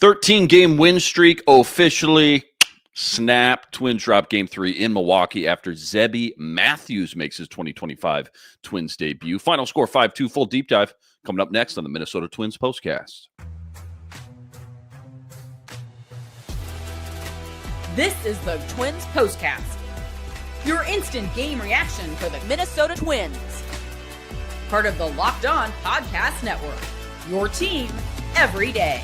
13-game win streak officially snapped. Twins drop Game 3 in Milwaukee after Zebby Mathews makes his 2025 Twins debut. Final score 5-2. Full deep dive coming up next on the Minnesota Twins Postcast. This is the Twins Postcast, your instant game reaction for the Minnesota Twins. Part of the Locked On Podcast Network, your team every day.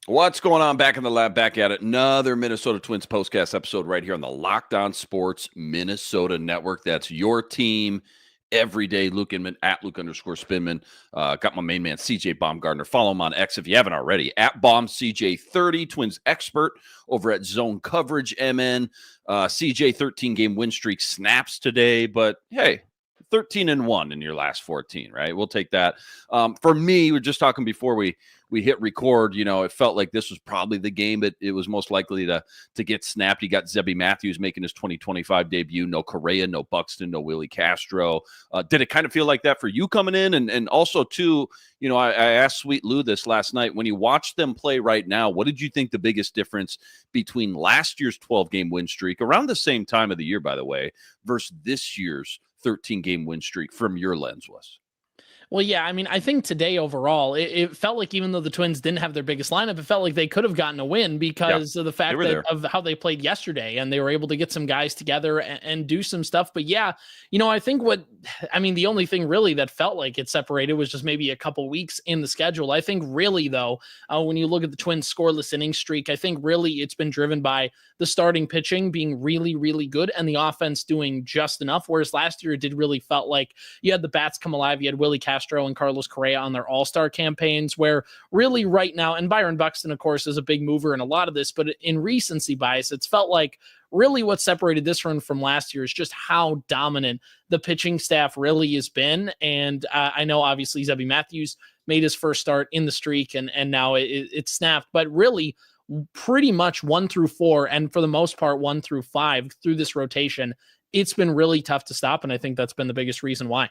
What's going on? Back in the lab, back at it. Another Minnesota Twins Postcast episode right here on the Locked On Sports Minnesota Network. That's your team every day. Luke Inman at Luke_Spinman. Got my main man, CJ Baumgartner. Follow him on X if you haven't already. At BombCJ30, Twins expert over at Zone Coverage MN. CJ 13-game win streak snaps today, but hey, 13-1 in your last 14, right? We'll take that. For me, we were just talking before we hit record, you know, it felt like this was probably the game, but it was most likely to get snapped. You got Zebby Mathews making his 2025 debut. No Correa, no Buxton, no Willie Castro. Did it kind of feel like that for you coming in? And also, too, you know, I asked Sweet Lou this last night. When you watch them play right now, what did you think the biggest difference between last year's 12-game win streak, around the same time of the year, by the way, versus this year's 13-game win streak from your lens was? Well, yeah, I mean, I think today overall, it felt like even though the Twins didn't have their biggest lineup, it felt like they could have gotten a win because of the fact of how they played yesterday, and they were able to get some guys together and do some stuff. But yeah, you know, I think the only thing really that felt like it separated was just maybe a couple weeks in the schedule. I think really, though, when you look at the Twins' scoreless inning streak, I think really it's been driven by the starting pitching being really, really good and the offense doing just enough. Whereas last year, it did really felt like you had the bats come alive. You had Willie Castro and Carlos Correa on their all-star campaigns, where really right now, and Byron Buxton, of course, is a big mover in a lot of this, but in recency bias, it's felt like really what separated this run from last year is just how dominant the pitching staff really has been. And I know obviously Zebby Mathews made his first start in the streak and now it snapped, but really pretty much 1 through 4, and for the most part 1 through 5 through this rotation, it's been really tough to stop, and I think that's been the biggest reason why.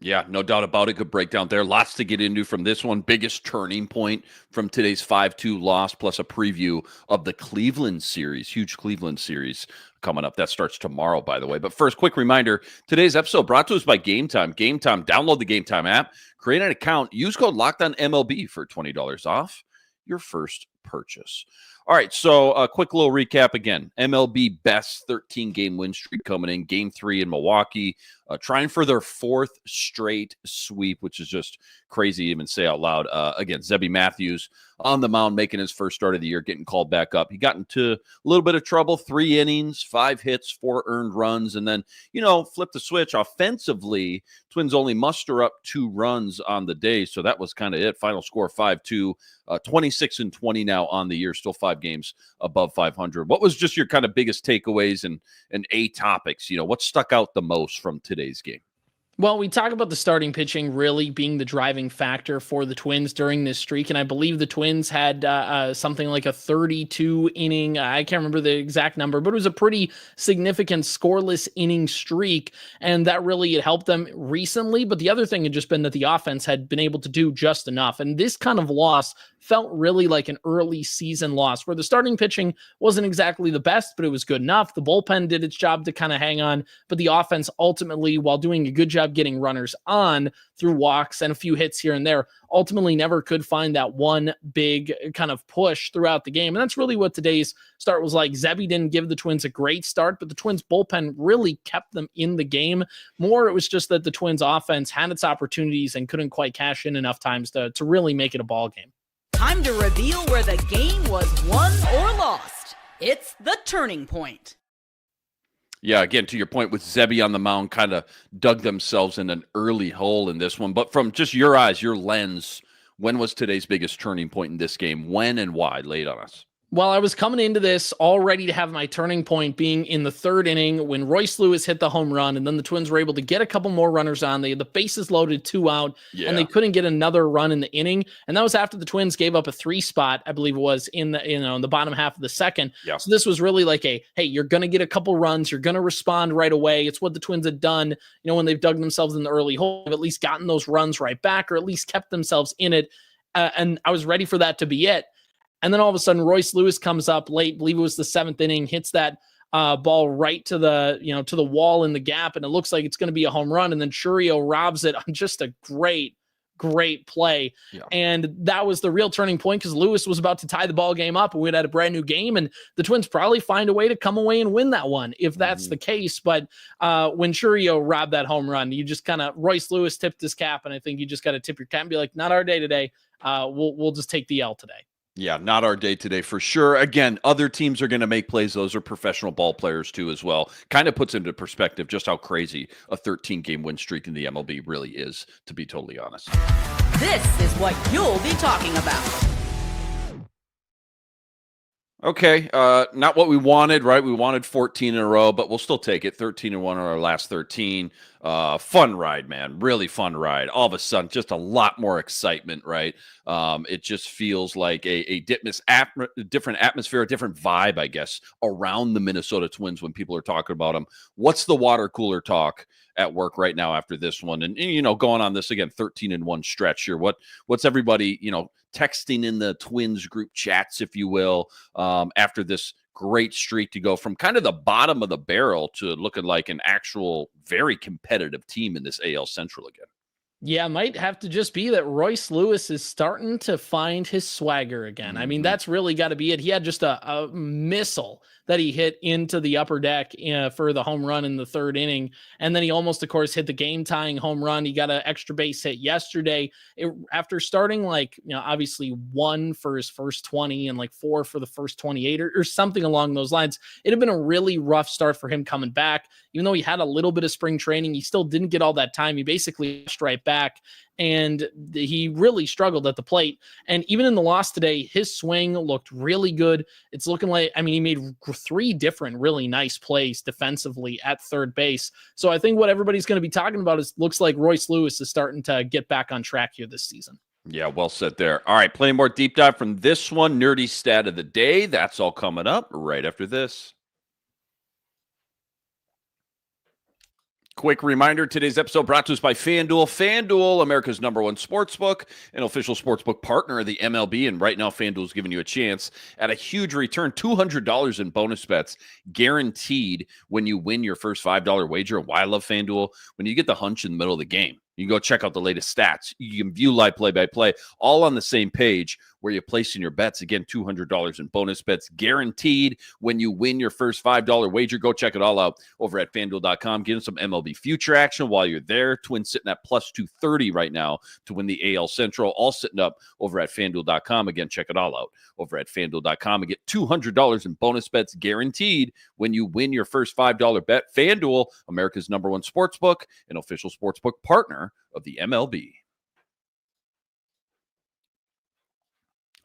Yeah, no doubt about it. Good breakdown there. Lots to get into from this one. Biggest turning point from today's 5-2 loss, plus a preview of the Cleveland series. Huge Cleveland series coming up. That starts tomorrow, by the way. But first, quick reminder, today's episode brought to us by Game Time. Game Time, download the Game Time app, create an account, use code LOCKEDONMLB for $20 off your first purchase. All right, so a quick little recap again. MLB best 13-game win streak coming in. Game 3 in Milwaukee, trying for their 4th straight sweep, which is just crazy to even say out loud. Again, Zebby Mathews on the mound, making his first start of the year, getting called back up. He got into a little bit of trouble, 3 innings, 5 hits, 4 earned runs, and then, you know, flip the switch. Offensively, Twins only muster up 2 runs on the day, so that was kind of it. Final score 5-2, 26-20 now on the year, still 5 games above 500. What was just your kind of biggest takeaways and A topics? You know, what stuck out the most from today's game? Well, we talk about the starting pitching really being the driving factor for the Twins during this streak, and I believe the Twins had something like a 32-inning, I can't remember the exact number, but it was a pretty significant scoreless inning streak, and that really had helped them recently. But the other thing had just been that the offense had been able to do just enough, and this kind of loss felt really like an early season loss where the starting pitching wasn't exactly the best, but it was good enough. The bullpen did its job to kind of hang on, but the offense ultimately, while doing a good job getting runners on through walks and a few hits here and there, ultimately never could find that one big kind of push throughout the game. And that's really what today's start was like. Zebby didn't give the Twins a great start, but the Twins bullpen really kept them in the game. More, it was just that the Twins offense had its opportunities and couldn't quite cash in enough times to really make it a ball game. Time to reveal where the game was won or lost. It's the turning point. Yeah, again, to your point with Zebby on the mound, kind of dug themselves in an early hole in this one. But from just your eyes, your lens, when was today's biggest turning point in this game? When and why? Lay it on us. Well, I was coming into this all ready to have my turning point being in the third inning when Royce Lewis hit the home run, and then the Twins were able to get a couple more runners on. They had the bases loaded, 2 out, and they couldn't get another run in the inning. And that was after the Twins gave up a 3 spot, I believe it was, in the bottom half of the second. Yeah. So this was really like hey, you're going to get a couple runs. You're going to respond right away. It's what the Twins had done, when they've dug themselves in the early hole. They've at least gotten those runs right back, or at least kept themselves in it. And I was ready for that to be it. And then all of a sudden, Royce Lewis comes up late, believe it was the 7th inning, hits that ball right to the, to the wall in the gap, and it looks like it's going to be a home run. And then Churio robs it on just a great play. Yeah. And that was the real turning point, because Lewis was about to tie the ball game up, and we'd had a brand new game, and the Twins probably find a way to come away and win that one if that's the case. But when Churio robbed that home run, you just Royce Lewis tipped his cap, and I think you just got to tip your cap and be like, not our day today. We'll just take the L today. Yeah, not our day today for sure. Again, other teams are going to make plays. Those are professional ball players too as well. Kind of puts into perspective just how crazy a 13-game win streak in the MLB really is, to be totally honest. This is what you'll be talking about. Okay, not what we wanted, right? We wanted 14 in a row, but we'll still take it. 13-1 on our last 13. Fun ride, man. Really fun ride. All of a sudden, just a lot more excitement, right? It just feels like a different atmosphere, a different vibe, I guess, around the Minnesota Twins when people are talking about them. What's the water cooler talk at work right now after this one? And going on this, again, 13-1 stretch here. What's everybody, texting in the Twins group chats, if you will, after this great streak to go from kind of the bottom of the barrel to looking like an actual very competitive team in this AL Central again? Yeah, might have to just be that Royce Lewis is starting to find his swagger again. I mean, that's really got to be it. He had just a missile that he hit into the upper deck for the home run in the 3rd inning. And then he almost, of course, hit the game-tying home run. He got an extra base hit yesterday. After starting obviously 1 for his first 20 and 4 for the first 28 or something along those lines. It had been a really rough start for him coming back. Even though he had a little bit of spring training, he still didn't get all that time. He basically rushed right back, and he really struggled at the plate. And even in the loss today, his swing looked really good. It's looking like, he made 3 different really nice plays defensively at third base. So I think what everybody's going to be talking about looks like Royce Lewis is starting to get back on track here this season. Yeah, well said there. All right, plenty more deep dive from this one. Nerdy stat of the day. That's all coming up right after this. Quick reminder, today's episode brought to us by FanDuel. FanDuel, America's #1 sportsbook, an official sportsbook partner of the MLB. And right now, FanDuel is giving you a chance at a huge return, $200 in bonus bets, guaranteed when you win your first $5 wager. Why I love FanDuel? When you get the hunch in the middle of the game, you can go check out the latest stats. You can view live play-by-play, all on the same page where you're placing your bets. Again, $200 in bonus bets, guaranteed when you win your first $5 wager. Go check it all out over at FanDuel.com. Get some MLB future action while you're there. Twins sitting at plus 230 right now to win the AL Central, all sitting up over at FanDuel.com. Again, check it all out over at FanDuel.com and get $200 in bonus bets guaranteed when you win your first $5 bet. FanDuel, America's #1 sportsbook, an official sportsbook partner of the MLB.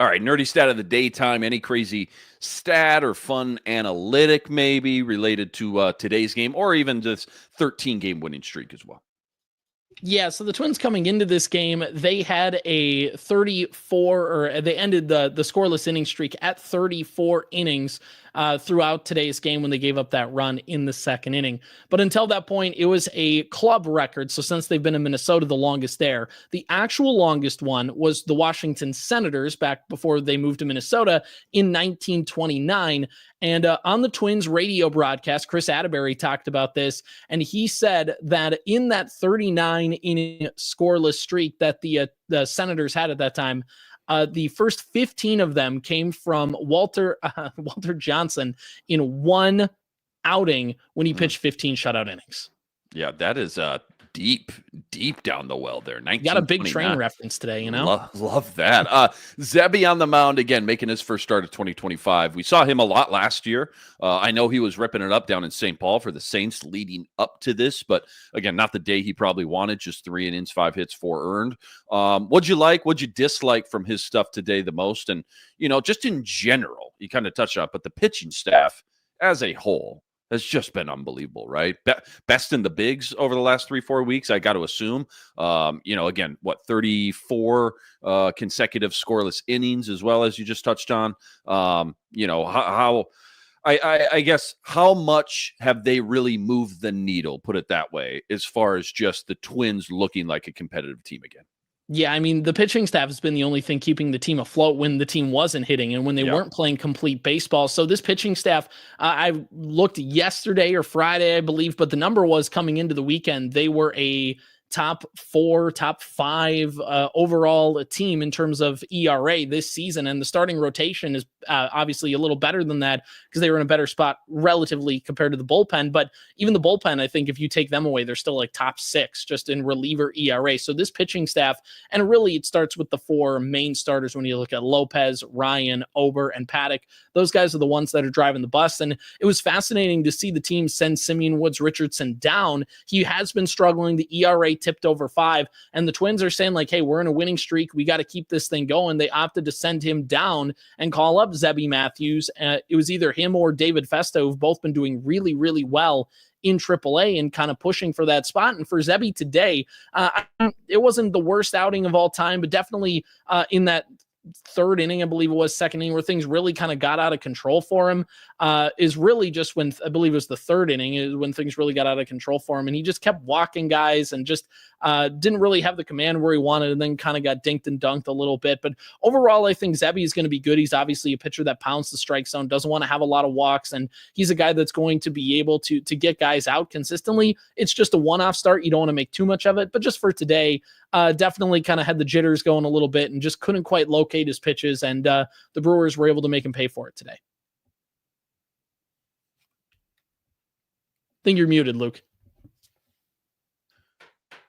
All right, nerdy stat of the daytime. Any crazy stat or fun analytic maybe related to today's game, or even this 13-game winning streak as well? Yeah, so the Twins coming into this game, they had a 34, or they ended the scoreless inning streak at 34 innings throughout today's game when they gave up that run in the 2nd inning. But until that point, it was a club record. So since they've been in Minnesota, the longest there. The actual longest one was the Washington Senators back before they moved to Minnesota in 1929. And on the Twins radio broadcast, Chris Atterbury talked about this, and he said that in that 39-inning scoreless streak that the Senators had at that time, the first 15 of them came from Walter Johnson in one outing when he pitched 15 shutout innings. Yeah, that is deep down the well there. Got a big train reference today, you know? Love that. Zebby on the mound again, making his first start of 2025. We saw him a lot last year. I know he was ripping it up down in St. Paul for the Saints leading up to this, but again, not the day he probably wanted, just 3 innings, 5 hits, 4 earned. What'd you like? What'd you dislike from his stuff today the most? And, just in general, you kind of touched on it, but the pitching staff as a whole has just been unbelievable, right? Best in the bigs over the last 3-4 weeks, I got to assume. Again, 34 consecutive scoreless innings as well, as you just touched on. How I guess how much have they really moved the needle, put it that way, as far as just the Twins looking like a competitive team again? Yeah, I mean, the pitching staff has been the only thing keeping the team afloat when the team wasn't hitting and when they weren't playing complete baseball. So this pitching staff, I looked yesterday or Friday, I believe, but the number was coming into the weekend. They were a top 4, top 5 overall team in terms of ERA this season. And the starting rotation is obviously a little better than that because they were in a better spot relatively compared to the bullpen. But even the bullpen, I think if you take them away, they're still like top 6 just in reliever ERA. So this pitching staff, and really it starts with the 4 main starters when you look at Lopez, Ryan, Ober, and Paddock. Those guys are the ones that are driving the bus. And it was fascinating to see the team send Simeon Woods Richardson down. He has been struggling. The ERA tipped over 5, and the Twins are saying like, hey, we're in a winning streak. We got to keep this thing going. They opted to send him down and call up Zebby Mathews. It was either him or David Festa, who've both been doing really, really well in AAA and kind of pushing for that spot. And for Zebby today, it wasn't the worst outing of all time, but definitely in that 3rd inning, I believe it was 2nd inning, where things really kind of got out of control for him, is really just when, I believe it was the 3rd inning, is when things really got out of control for him. And he just kept walking guys and just didn't really have the command where he wanted, and then kind of got dinked and dunked a little bit. But overall, I think Zebby is going to be good. He's obviously a pitcher that pounds the strike zone, doesn't want to have a lot of walks, and he's a guy that's going to be able to get guys out consistently. It's just a one-off start. You don't want to make too much of it. But just for today, definitely kind of had the jitters going a little bit and just couldn't quite locate his pitches, and the Brewers were able to make him pay for it today. I think you're muted, Luke.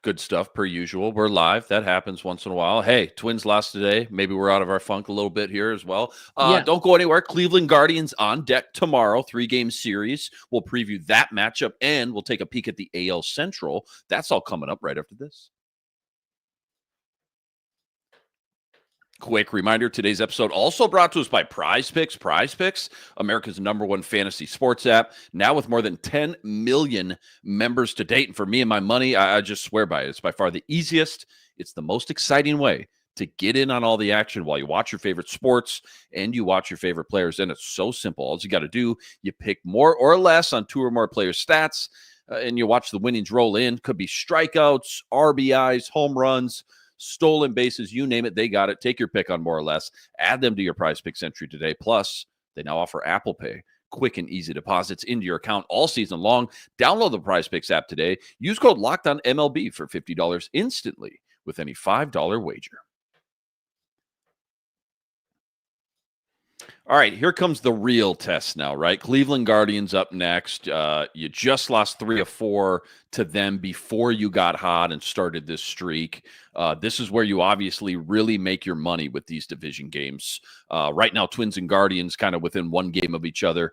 Good stuff per usual. We're live. That happens once in a while. Hey, Twins lost today. Maybe we're out of our funk a little bit here as well. Don't go anywhere. Cleveland Guardians on deck tomorrow, 3-game series. We'll preview that matchup, and we'll take a peek at the AL Central. That's all coming up right after this. Quick reminder, today's episode also brought to us by Prize Picks. Prize Picks, America's #1 fantasy sports app, now with more than 10 million members to date. And for me and my money, I just swear by it. It's by far the easiest. It's the most exciting way to get in on all the action while you watch your favorite sports and you watch your favorite players. And it's so simple. All you got to do, you pick more or less on 2 or more players' stats, and you watch the winnings roll in. Could be strikeouts, RBIs, home runs, stolen bases, you name it, they got it. Take your pick on more or less. Add them to your Prize Picks entry today. Plus, they now offer Apple Pay. Quick and easy deposits into your account all season long. Download the Prize Picks app today. Use code LOCKEDONMLB for $50 instantly with any $5 wager. All right, here comes the real test now, right? Cleveland Guardians up next. You just lost 3 of 4 to them before you got hot and started this streak. This is where you obviously really make your money with these division games. Right now, Twins and Guardians kind of within 1 game of each other.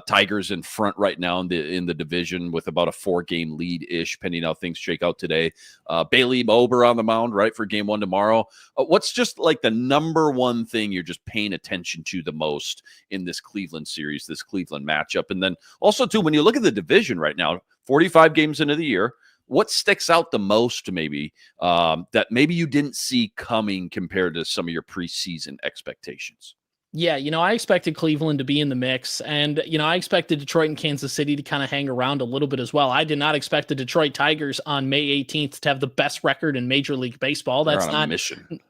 Tigers in front right now in the division with about a 4-game lead-ish, pending how things shake out today. Bailey Ober on the mound, right, for game 1 tomorrow. What's just like the #1 thing you're just paying attention to the most in this Cleveland series, this Cleveland matchup? And then also, too, when you look at the division right now, 45 games into the year, what sticks out the most maybe that maybe you didn't see coming compared to some of your preseason expectations? Yeah, I expected Cleveland to be in the mix, and, I expected Detroit and Kansas City to kind of hang around a little bit as well. I did not expect the Detroit Tigers on May 18th to have the best record in Major League Baseball. That's not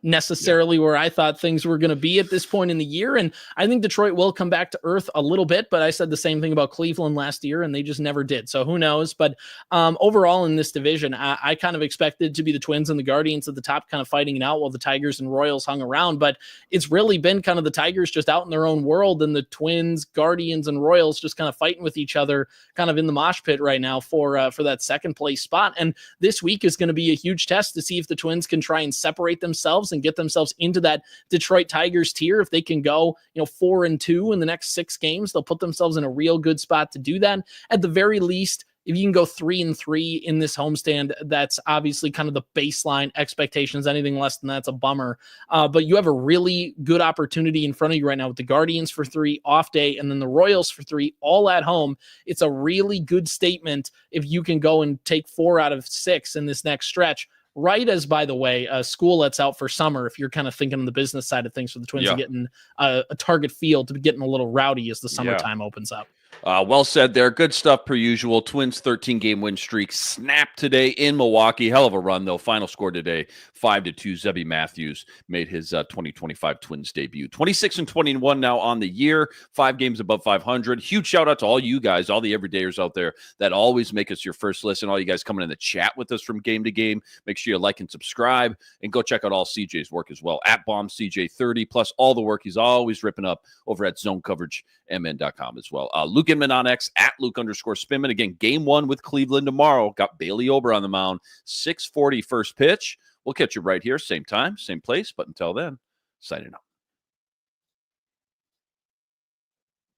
necessarily where I thought things were going to be at this point in the year, and I think Detroit will come back to earth a little bit, but I said the same thing about Cleveland last year, and they just never did, so who knows? But overall in this division, I kind of expected to be the Twins and the Guardians at the top kind of fighting it out while the Tigers and Royals hung around, but it's really been kind of the Tigers Tigers just out in their own world, and the Twins, Guardians, and Royals just kind of fighting with each other kind of in the mosh pit right now for that second place spot. And this week is going to be a huge test to see if the Twins can try and separate themselves and get themselves into that Detroit Tigers tier. If they can go 4-2 in the next 6 games, they'll put themselves in a real good spot to do that. At the very least, if you can go 3-3 in this homestand, that's obviously kind of the baseline expectations. Anything less than that's a bummer. But you have a really good opportunity in front of you right now with the Guardians for 3 off day and then the Royals for 3 all at home. It's a really good statement if you can go and take 4 out of 6 in this next stretch. Right as, by the way, school lets out for summer, if you're kind of thinking on the business side of things for the Twins and getting a target field to be getting a little rowdy as the summertime opens up. Well said there. Good stuff per usual. Twins 13-game win streak snapped today in Milwaukee. Hell of a run, though. Final score today, 5-2. Zebby Mathews made his 2025 Twins debut. 26-21 now on the year, 5 games above 500. Huge shout-out to all you guys, all the everydayers out there that always make us your first listen. All you guys coming in the chat with us from game to game. Make sure you like and subscribe, and go check out all CJ's work as well, at BombCJ30, plus all the work he's always ripping up over at ZoneCoverageMN.com as well. Luke Inman on X, at Luke_Spinman. Again, game 1 with Cleveland tomorrow. Got Bailey Ober on the mound. 6:40 first pitch. We'll catch you right here, same time, same place. But until then, signing out.